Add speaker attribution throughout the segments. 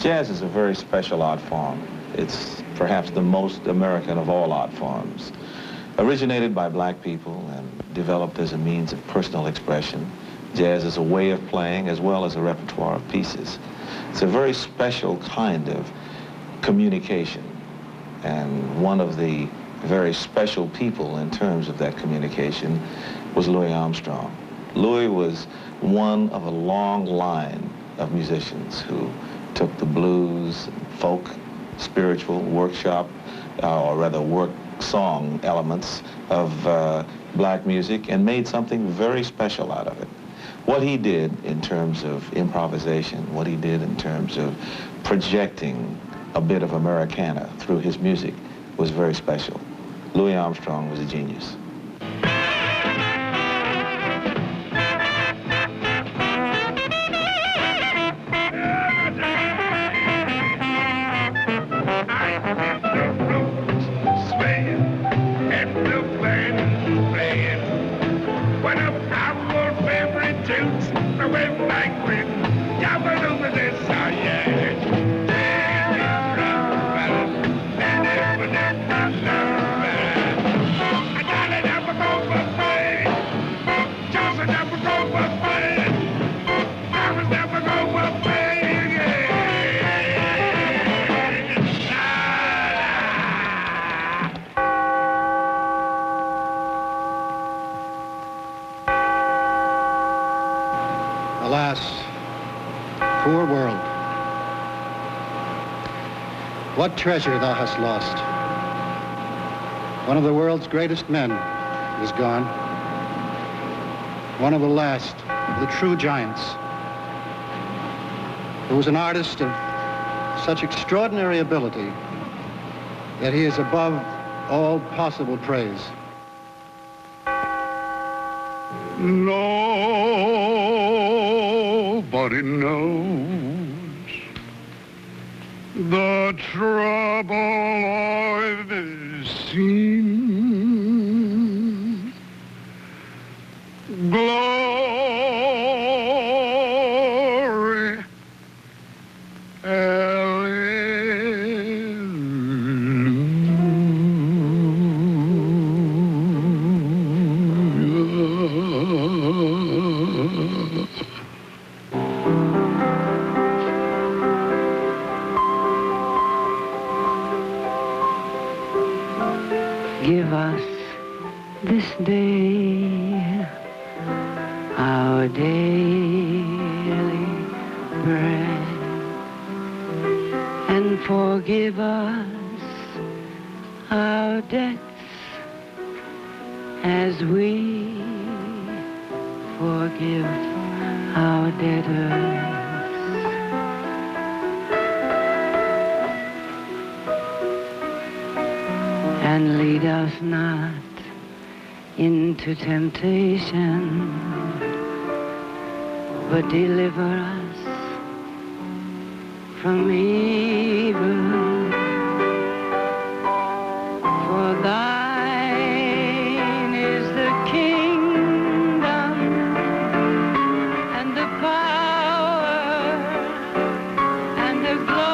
Speaker 1: Jazz is a very special art form. It's perhaps the most American of all art forms. Originated by black people and developed as a means of personal expression, jazz is a way of playing as well as a repertoire of pieces. It's a very special kind of communication, and one of the very special people in terms of that communication was Louis Armstrong. Louis was one of a long line of musicians who took the blues, folk, spiritual, workshop, or rather work song elements of black music and made something very special out of it. What he did in terms of improvisation, what he did in terms of projecting a bit of Americana through his music was very special. Louis Armstrong was a genius.
Speaker 2: What treasure thou hast lost. One of the world's greatest men is gone. One of the last, the true giants, who was an artist of such extraordinary ability that he is above all possible praise.
Speaker 3: Nobody knows the trouble I've seen. Glory,
Speaker 4: Give us this day our daily bread, and forgive us our debts as we forgive our debtors. And lead us not into temptation, but deliver us from evil. For thine is the kingdom and the power and the glory.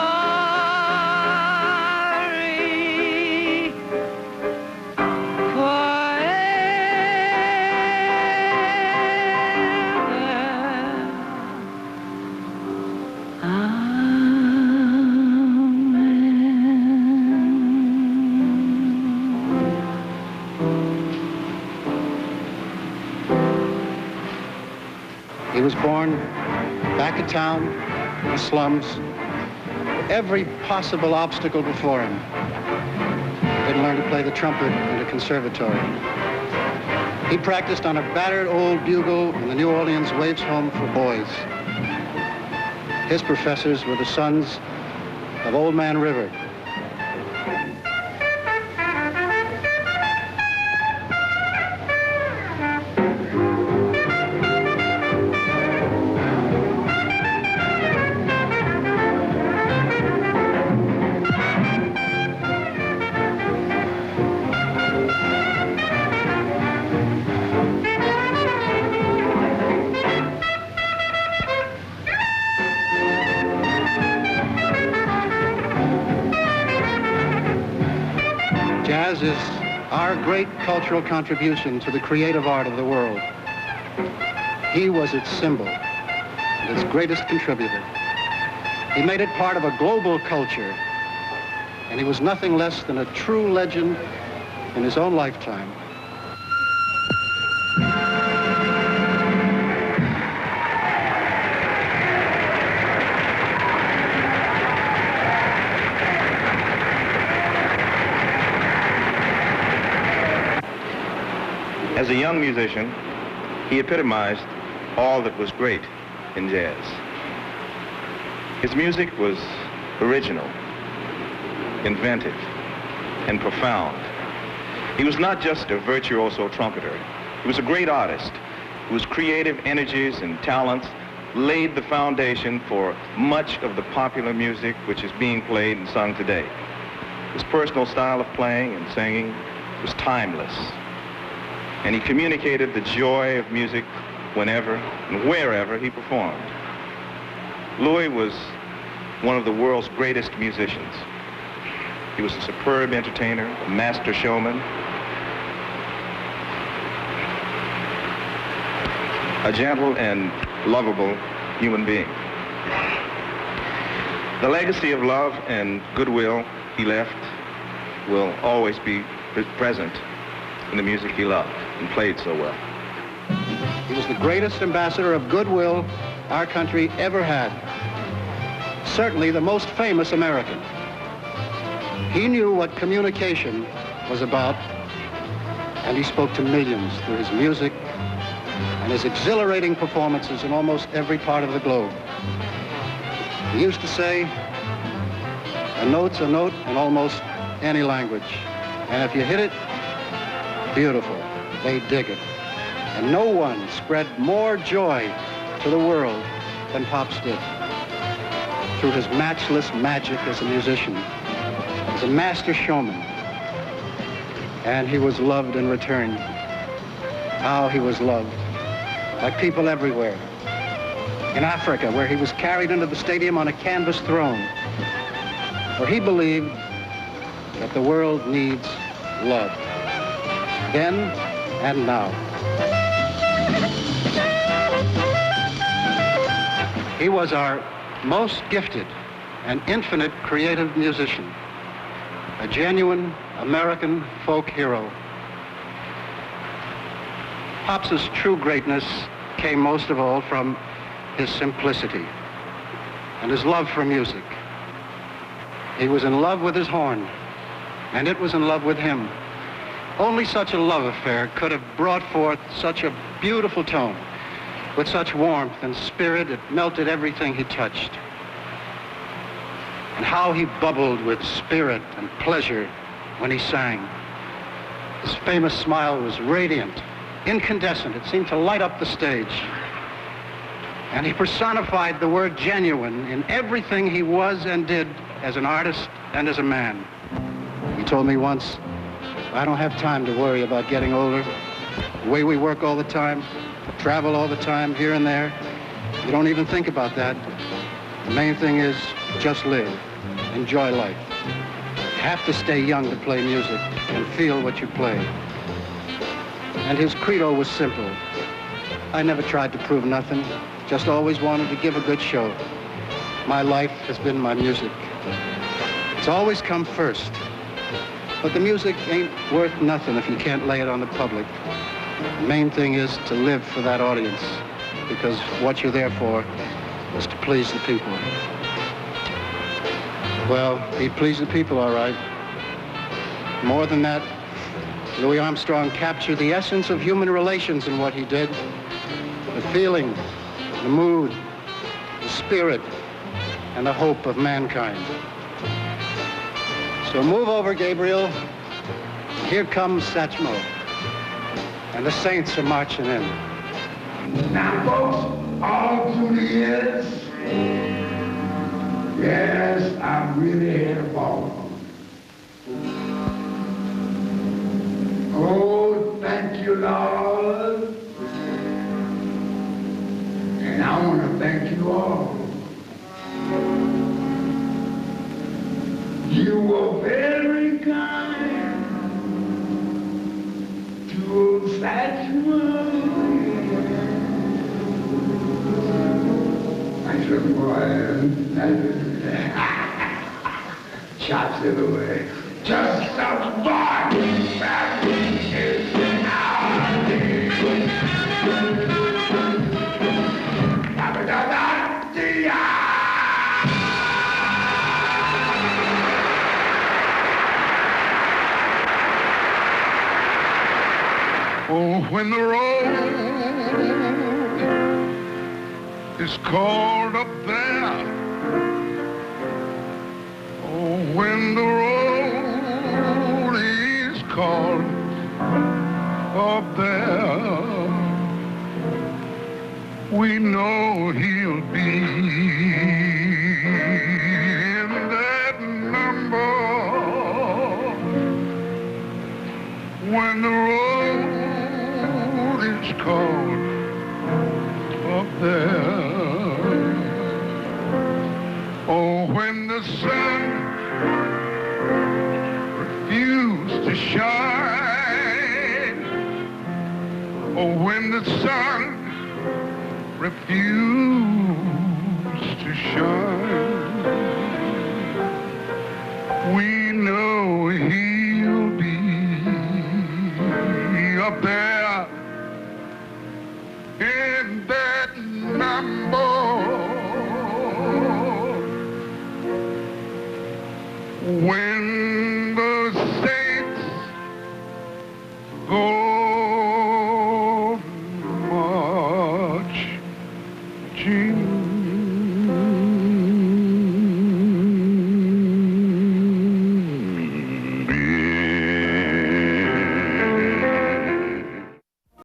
Speaker 2: He was born back in town, in the slums, every possible obstacle before him. Didn't learn to play the trumpet in the conservatory. He practiced on a battered old bugle in the New Orleans Waifs' Home for Boys. His professors were the sons of Old Man River. jazz is our great cultural contribution to the creative art of the world. He was its symbol and its greatest contributor. He made it part of a global culture, and he was nothing less than a true legend in his own lifetime.
Speaker 5: As a young musician, he epitomized all that was great in jazz. His music was original, inventive, and profound. He was not just a virtuoso trumpeter. He was a great artist whose creative energies and talents laid the foundation for much of the popular music which is being played and sung today. His personal style of playing and singing was timeless, and he communicated the joy of music whenever and wherever he performed. Louis was one of the world's greatest musicians. He was a superb entertainer, a master showman, a gentle and lovable human being. The legacy of love and goodwill he left will always be present in the music he loved and played so well.
Speaker 2: He was the greatest ambassador of goodwill our country ever had. Certainly the most famous American. He knew what communication was about, and he spoke to millions through his music and his exhilarating performances in almost every part of the globe. He used to say, a note's a note in almost any language, and if you hit it, beautiful, they dig it. And no one spread more joy to the world than Pops did. Through his matchless magic as a musician, as a master showman. And he was loved in return. How he was loved by people everywhere. In Africa, where he was carried into the stadium on a canvas throne, where he believed that the world needs love. Then and now. He was our most gifted and infinite creative musician, a genuine American folk hero. Pops's true greatness came most of all from his simplicity and his love for music. He was in love with his horn, and it was in love with him. Only such a love affair could have brought forth such a beautiful tone. With such warmth and spirit, it melted everything he touched. And how he bubbled with spirit and pleasure when he sang. His famous smile was radiant, incandescent. It seemed to light up the stage. And he personified the word genuine in everything he was and did as an artist and as a man. He told me once, I don't have time to worry about getting older. The way we work all the time, travel all the time, here and there. You don't even think about that. The main thing is just live, enjoy life. You have to stay young to play music and feel what you play. And his credo was simple. I never tried to prove nothing, just always wanted to give a good show. My life has been my music. It's always come first. But the music ain't worth nothing if you can't lay it on the public. The main thing is to live for that audience, because what you're there for is to please the people. Well, he pleased the people, all right. More than that, Louis Armstrong captured the essence of human relations in what he did. The feeling, the mood, the spirit, and the hope of mankind. So move over, Gabriel. Here comes Satchmo. And the Saints are marching in.
Speaker 3: Now, folks, all through the years, yes, I really had a ball. Oh, thank you, Lord. And I want to thank you all. You were very kind. That's nice little boy. Chops it away. Just a boy. That is our day.
Speaker 6: Oh, when the road is called up there. Oh, when the road is called up there, we know he'll be in that number. When the road is called up there. Oh, when the sun refused to shine. Oh, when the sun refused to shine, we know he'll be up there in that number. When